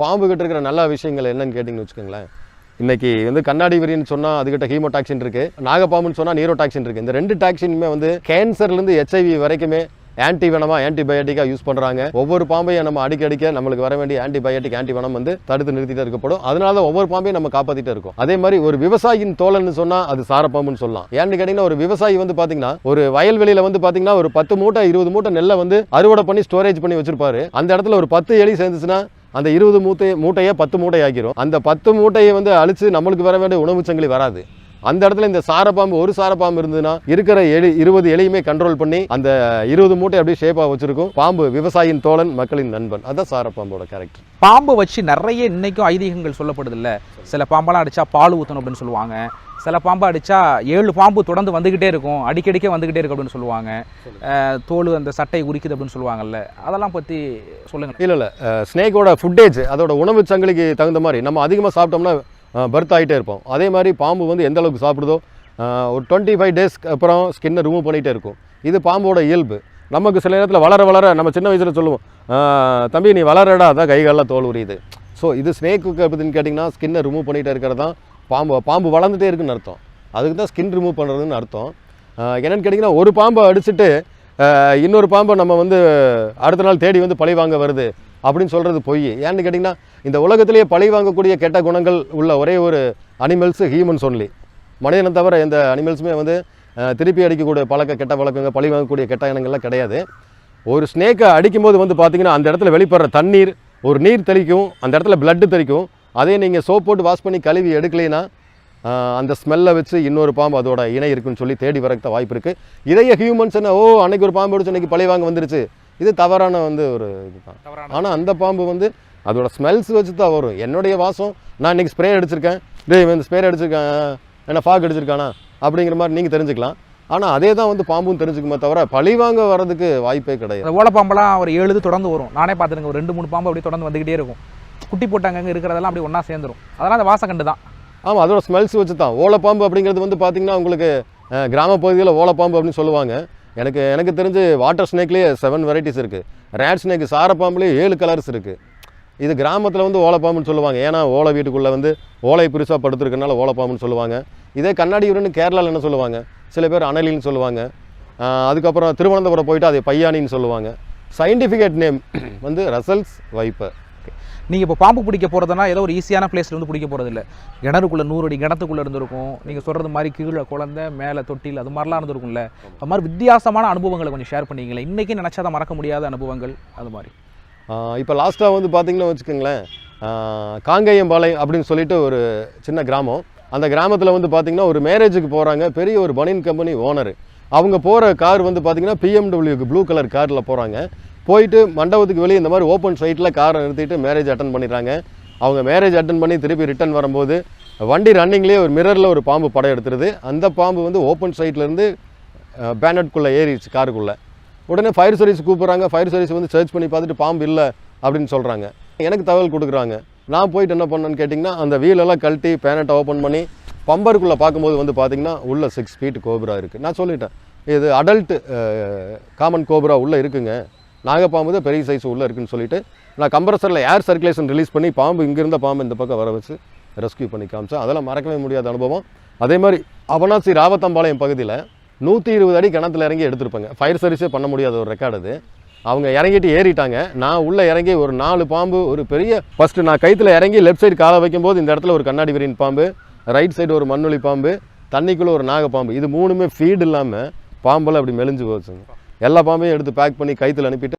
பாம்பு கிட்ட இருக்கிற நல்ல விஷயங்கள் என்னன்னு கேட்டிங்கன்னு வச்சுக்கோங்களேன். இன்றைக்கி வந்து கண்ணாடி விரின்னு சொன்னால் அதுக்கிட்ட ஹீமோடாக்சின் இருக்குது, நாகப்பாம்புன்னு சொன்னால் நீரோடாக்சின் இருக்குது. இந்த 2 டாக்சினுமே வந்து கேன்சர்லேருந்து HIV வரைக்குமே ஆன்டிவெனமாக ஆன்டிபயோட்டிக்காக யூஸ் பண்ணுறாங்க. ஒவ்வொரு பாம்பையும் நம்ம அடிக்க நம்மளுக்கு வர வேண்டிய ஆன்டிபயோட்டிக் ஆன்டிவெனம் வந்து தடுத்து நிறுத்திட்டு இருக்கப்படும். அதனால தான் ஒவ்வொரு பாம்பையும் நம்ம காப்பாற்றிட்டு இருக்கோம். அதே மாதிரி ஒரு விவசாயியின் தோழன்னு சொன்னால் அது சாரப்பாம்புன்னு சொல்லலாம். ஏன்னு கேட்டிங்கன்னா ஒரு விவசாயி வந்து பார்த்தீங்கன்னா ஒரு வயல்வெளியில் வந்து பார்த்தீங்கன்னா ஒரு 10 மூட்டை 20 மூட்டை நெல்லை வந்து அறுவடை பண்ணி ஸ்டோரேஜ் பண்ணி வச்சிருப்பாரு. அந்த இடத்துல ஒரு 10 எலி சேர்ந்துச்சுன்னா அந்த 20 மூட்டையை 10 மூட்டை ஆக்கிரும். அந்த 10 மூட்டையை வந்து அழிச்சு நம்மளுக்கு வர வேண்டிய உணவு சங்கிலி வராது. அந்த இடத்துல இந்த சாரப்பாம்பு ஒரு சாரப்பாம்பு இருந்ததுன்னா இருக்கிற 20 எலியுமே கண்ட்ரோல் பண்ணி அந்த 20 மூட்டை அப்படியே ஷேப்பாக வச்சிருக்கும். பாம்பு விவசாயியின் தோழன், மக்களின் நண்பன். அதுதான் சாரப்பாம்போட கேரக்டர். பாம்பை வச்சு நிறைய இன்னைக்கும் ஐதீகங்கள் சொல்லப்படுது இல்லை. சில பாம்பெல்லாம் அடிச்சா பால் ஊற்றணும் அப்படின்னு சொல்லுவாங்க. சில பாம்பை அடித்தா 7 பாம்பு தொடர்ந்து வந்துக்கிட்டே இருக்கும், அடிக்கடிக்கே வந்துக்கிட்டே இருக்கும் அப்படின்னு சொல்லுவாங்க. தோல் அந்த சட்டை உரிக்குது அப்படின்னு சொல்லுவாங்கல்ல, அதெல்லாம் பற்றி சொல்லுங்கள். இல்லை ஸ்னேக்கோட ஃபுட்டேஜ் அதோட உணவு சங்கிலிக்கு தகுந்த மாதிரி நம்ம அதிகமாக சாப்பிட்டோம்னா பர்த் ஆகிட்டே இருப்போம். அதே மாதிரி பாம்பு வந்து எந்த அளவுக்கு சாப்பிடுதோ ஒரு 25 டேஸ்க்கு அப்புறம் ஸ்கின்னை ரிமூவ் பண்ணிகிட்டே இருக்கும். இது பாம்போட இயல்பு. நமக்கு சில நேரத்தில் வளர நம்ம சின்ன வயசில் சொல்லுவோம், தம்பி நீ வளரடா, அதான் கைகாலெலாம் தோல் உரியுது. ஸோ இது ஸ்னேக்கு எப்படின்னு கேட்டிங்கன்னா ஸ்கின்னை ரிமூவ் பண்ணிகிட்டே இருக்கிறது தான் பாம்பு வளர்ந்துட்டே இருக்குன்னு அர்த்தம். அதுக்கு தான் ஸ்கின் ரிமூவ் பண்ணுறதுன்னு அர்த்தம். என்னென்னு கேட்டிங்கன்னா ஒரு பாம்பை அடிச்சுட்டு இன்னொரு பாம்பை நம்ம வந்து அடுத்த நாள் தேடி வந்து பழி வாங்க வருது அப்படின்னு சொல்கிறது பொய். ஏன்னு கேட்டிங்கன்னா இந்த உலகத்திலேயே பழி வாங்கக்கூடிய கெட்ட குணங்கள் உள்ள ஒரே ஒரு அனிமல்ஸு ஹியூமன்ஸ் ஒன்லி. மனிதனை தவிர எந்த அனிமல்ஸுமே வந்து திருப்பி அடிக்கக்கூடிய கெட்ட வழக்கங்கள், பழி வாங்கக்கூடிய கெட்ட இனங்கள்லாம் கிடையாது. ஒரு ஸ்னேக்கை அடிக்கும்போது வந்து பார்த்திங்கன்னா அந்த இடத்துல வெளிப்படுற தண்ணீர் ஒரு நீர் தெளிக்கும், அந்த இடத்துல பிளட்டு தெளிக்கும். அதே நீங்கள் சோப் போட்டு வாஷ் பண்ணி கழுவி எடுக்கலைன்னா அந்த ஸ்மெல்லை வச்சு இன்னொரு பாம்பு அதோட இணை இருக்குன்னு சொல்லி தேடி வரக்க வாய்ப்பு இருக்குது. இதைய ஹியூமன்ஸ் என்ன அன்னைக்கு ஒரு பாம்பு அடிச்சு அன்றைக்கி பழி வாங்க வந்துருச்சு, இது தவறான வந்து ஒரு இதுதான். ஆனால் அந்த பாம்பு வந்து அதோட ஸ்மெல்ஸ் வச்சு தான் வரும். என்னுடைய வாசம், நான் இன்றைக்கி ஸ்ப்ரே அடிச்சிருக்கேன், இந்த ஸ்ப்ரே அடிச்சிருக்கேன், என்ன ஃபாக் அடிச்சிருக்கானா அப்படிங்கிற மாதிரி நீங்கள் தெரிஞ்சுக்கலாம். ஆனால் அதே தான் வந்து பாம்பும் தெரிஞ்சுக்குமே தவிர பழி வாங்க வர்றதுக்கு வாய்ப்பே கிடையாது. ஓலப்பாம்பெல்லாம் ஒரு 7 தொடர்ந்து வரும். நானே பார்த்துருங்க, ஒரு 2-3 பாம்பு அப்படியே தொடர்ந்து வந்துக்கிட்டே இருக்கும். குட்டி போட்டாங்க இருக்கிறதெல்லாம் அப்படி ஒன்றா சேர்ந்துடும். அதெல்லாம் அந்த வாசம் கண்டு தான். ஆமாம், அதோட ஸ்மெல்ஸ் வச்சு தான். ஓலப்பாம்பு அப்படிங்கிறது வந்து பார்த்திங்கன்னா உங்களுக்கு கிராமப்பகுதியில் ஓலப்பாம்பு அப்படின்னு சொல்லுவாங்க. எனக்கு தெரிஞ்சு வாட்டர் ஸ்னேக்லேயே 7 வெரைட்டிஸ் இருக்குது. ரேட் ஸ்னேக்கு சாரப்பாம்புலேயே 7 கலர்ஸ் இருக்குது. இது கிராமத்தில் வந்து ஓலப்பாம்புன்னு சொல்லுவாங்க. ஏன்னா ஓலை வீட்டுக்குள்ளே வந்து ஓலை பெருசாக படுத்துருக்கனால ஓலப்பாம்புன்னு சொல்லுவாங்க. இதே கண்ணாடி உருன்னு கேரளாவில் என்ன சொல்லுவாங்க, சில பேர் அனலின்னு சொல்லுவாங்க. அதுக்கப்புறம் திருவனந்தபுரம் போயிட்டு அதை பையானின்னு சொல்லுவாங்க. சயின்டிஃபிகேட் நேம் வந்து ரசல்ஸ் வைப்பர். நீங்கள் இப்போ பாம்பு பிடிக்க போகிறதுனா ஏதோ ஒரு ஈஸியான பிளேஸில் வந்து பிடிக்க போகிறது இல்லை. கிணறுக்குள்ளே 100 அடி கிணத்துக்குள்ளே இருந்திருக்கும். நீங்கள் சொல்கிறது மாதிரி கீழே குழந்தை மேலே தொட்டில் அது மாதிரிலாம் இருந்திருக்கும்ல. அது மாதிரி வித்தியாசமான அனுபவங்களை கொஞ்சம் ஷேர் பண்ணிங்களேன். இன்றைக்கி நினச்சாதான் மறக்க முடியாத அனுபவங்கள் அது மாதிரி. இப்போ லாஸ்ட்டாக வந்து பார்த்திங்கன்னா வச்சுக்கோங்களேன், காங்கேயம்பாளையம் அப்படின்னு சொல்லிட்டு ஒரு சின்ன கிராமம். அந்த கிராமத்தில் வந்து பார்த்திங்கன்னா ஒரு மேரேஜுக்கு போகிறாங்க. பெரிய ஒரு பனியன் கம்பெனி ஓனர். அவங்க போகிற கார் வந்து பார்த்திங்கன்னா BMW ப்ளூ கலர் காரில் போகிறாங்க. போயிட்டு மண்டபத்துக்கு வெளியே இந்த மாதிரி ஓப்பன் சைட்டில் காரை நிறுத்திட்டு மேரேஜ் அட்டன் பண்ணிடுறாங்க. அவங்க மேரேஜ் அட்டன் பண்ணி திருப்பி ரிட்டர்ன் வரும்போது வண்டி ரன்னிங்லேயே ஒரு மிரரில் ஒரு பாம்பு படம் எடுத்துருது. அந்த பாம்பு வந்து ஓப்பன் சைட்லேருந்து பேனட்குள்ளே ஏறிடுச்சு காருக்குள்ளே. உடனே ஃபயர் சர்வீஸ் கூப்பிட்றாங்க. ஃபயர் சர்வீஸ் வந்து சர்ச் பண்ணி பார்த்துட்டு பாம்பு இல்லை அப்படின்னு சொல்கிறாங்க. எனக்கு தகவல் கொடுக்குறாங்க. நான் போயிட்டு என்ன பண்ணேன்னு கேட்டிங்கன்னா அந்த வீலெல்லாம் கழட்டி பேனட்டை ஓப்பன் பண்ணி பம்பருக்குள்ளே பார்க்கும்போது வந்து பார்த்திங்கன்னா உள்ளே 6 ஃபீட் கோப்ரா இருக்குது. நான் சொல்லிட்டேன், இது அடல்ட்டு காமன் கோப்ரா உள்ளே இருக்குங்க, நாகப்பாம்பு தான் பெரிய சைஸ் உள்ளே இருக்குன்னு சொல்லிவிட்டு நான் கம்ப்ரஸரில் ஏர் சர்க்குலேஷன் ரிலீஸ் பண்ணி பாம்பு இங்கேருந்த பாம்பு இந்த பக்கம் வர வச்சு ரெஸ்க்யூ பண்ணி காமிச்சேன். அதெல்லாம் மறக்கவே முடியாத அனுபவம். அதே மாதிரி அவனாசி ராவத்தம்பாளையம் பகுதியில் 120 அடி கிணத்துல இறங்கி எடுத்துருப்பாங்க. ஃபயர் சர்வீஸே பண்ண முடியாத ஒரு ரெக்கார்டு அது. அவங்க இறங்கிட்டு ஏறிட்டாங்க. நான் உள்ளே இறங்கி ஒரு 4 பாம்பு, ஒரு பெரிய ஃபஸ்ட்டு நான் கைத்தில் இறங்கி லெஃப்ட் சைடு காலை வைக்கும்போது இந்த இடத்துல ஒரு கண்ணாடி விரின் பாம்பு, ரைட் சைடு ஒரு மண்ணுளி பாம்பு, தண்ணிக்குள்ளே ஒரு நாகப்பாம்பு. இது 3மே ஃபீடு இல்லாமல் பாம்பெல்லாம் அப்படி மெலிஞ்சு போச்சுங்க. எல்லா பாம்பையும் எடுத்து பேக் பண்ணி கைத்தில் அனுப்பிட்டு